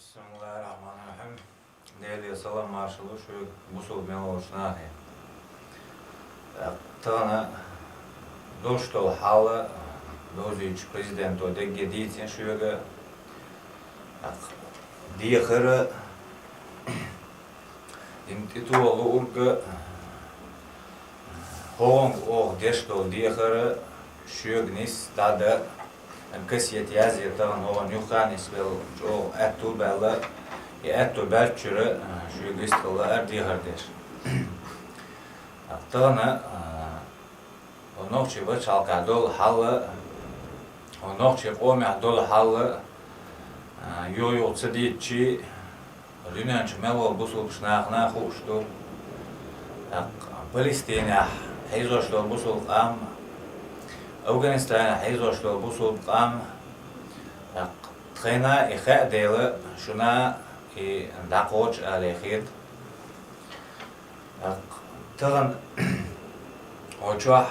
Bismillahirrahmanirrahim. Değerli salam marşalı şu musul meloşuna tana doştol halı doziç prezident o de geditin şöyle diyahırı intitulu urga hong o deştol diyahırı şögnis dada kasiyet yazıyor tavan olan yuhanis vel o ettu bella ettu belçürü şu gistalla diyahırdır. Tana onokçı baş halka dol halı onokçı omya dol halı yo tsaditçi Lünenç melo busul şnağına hoştu. Palestina hayzoşlu busul am Afganistan hayzoşlu busul am txena ixa deli şuna daqoç alexit tığın oçah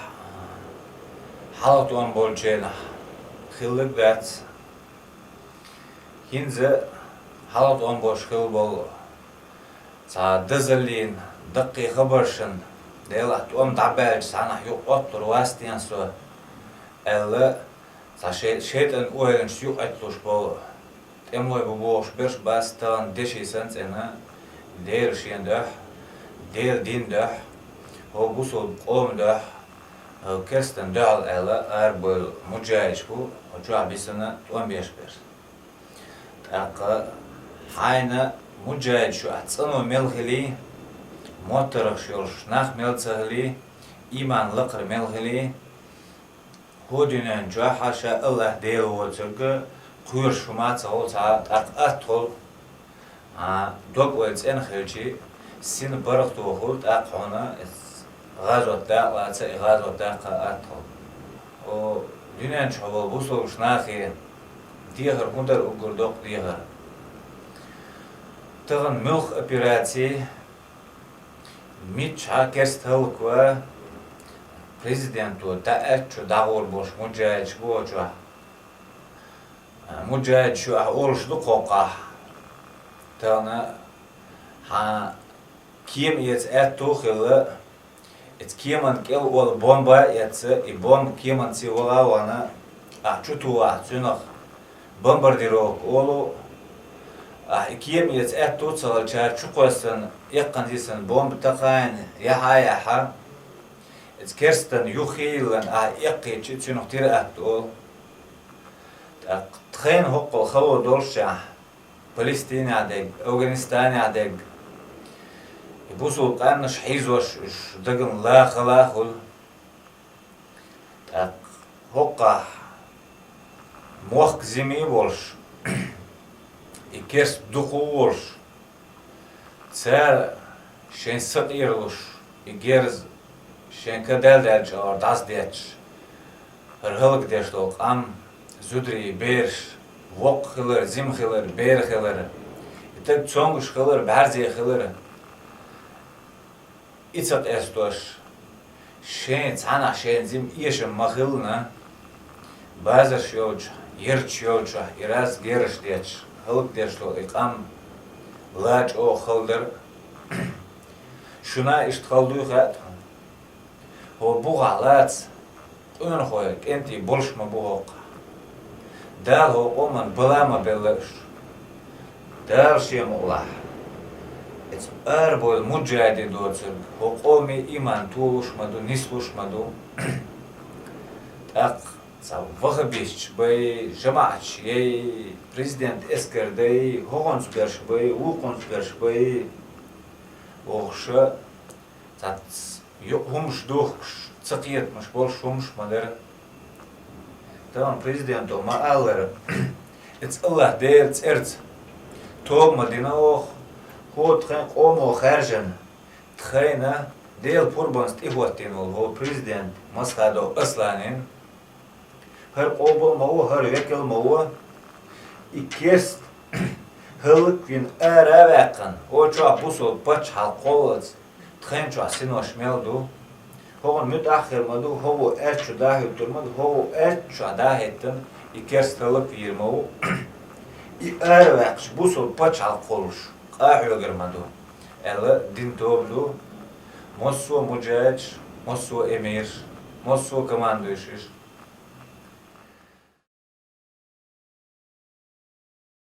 halat on bolçena xillik vats hinze halat on boş xil bol sa dizilin dıqqi xıbırşın delat om dabelç sana yok ottur vastiyan so elle sa şeytan oyunç yok etluş bol temloy bu boş bir bastan deşisens ena der şiyendöh der dindöh o busul omdöh kersten döl elle erbol mucayiş bu o çabisini 15 bir Aqı hayna mucahid şu atsano melhili motor şu şnah melzahili iman laqr melhili hodinen jahaşa Allah deyil olacak kuyur şumat olsa atol dok olsa en xelçi sin baraq tohurt aqona gazot daqlatsa gazot daqa atol o dünen çabal bu soğuş nahi diyahır hundar ugurdok diyahır. Tığın mülk operasi mit çakers tılkva prezidentu taatçu dağır boş mucahid bu oçu mucahid şu oruçlu koqa tığına kim yet et tuğılı et kiman kel ol bomba yetse bomb kiman sivala wana çu tuğa çunaq bombardировок олу кем ец эту цала чар чукосын яккан дисен бомба тақайн яха эц керстен юхилен якки чунуктир ат ол тхэн хоккол хало долша Палестина дег Афганистан дег бусул канш хизош дагын ла халахул хокка Moq zimi bolş, ikers duhu bolş, cer şen sık irluş, igerz şen kadel derç or das derç, hırhılık derç dok am zudri berş, vok xılır, zim xılır, ber xılır, itek çonguş xılır, berzi xılır, içat estoş, şen çana şen zim işim mahılna, bazır şiyolç, Yerç yolça, iraz geriş deç, hılık deçlo, iqam laç o xıldır. Şuna iştxalduy xat. O buğa laç, ön xoyak, enti bulşma buğaq. Dal o oman bulama belliş. Dal şem ulah. Et erbol mucahidi doçur. O qomi iman tuğuşmadu, nisluşmadu. Aq Vahbish bay jamaach yey prezident eskerday hogons bersh bay uqons bersh bay oxsha tat humsh doxsh tsaqiyetmash bolsh humsh madar tamam prezident o maallar ets Allah deyts erts tog madina o hot khan qomo kharjan tkhayna del purbanst ihwatin o prezident maskado aslanin her olmağı, her vekil mağı, ikes hılık gün erevekan, o çağ busul paç halkolaz, txen çağ sinoş meldu, hoğun müteahhir madu, hoğu erçu dahi turmadı, hoğu erçu dahi ettin, ikes hılık yirmağı, er vaqt bu sol paçal qoluş. Qahyo girmadu. Ela din toblu. Mosso mujaj, mosso emir, mosso comandışış.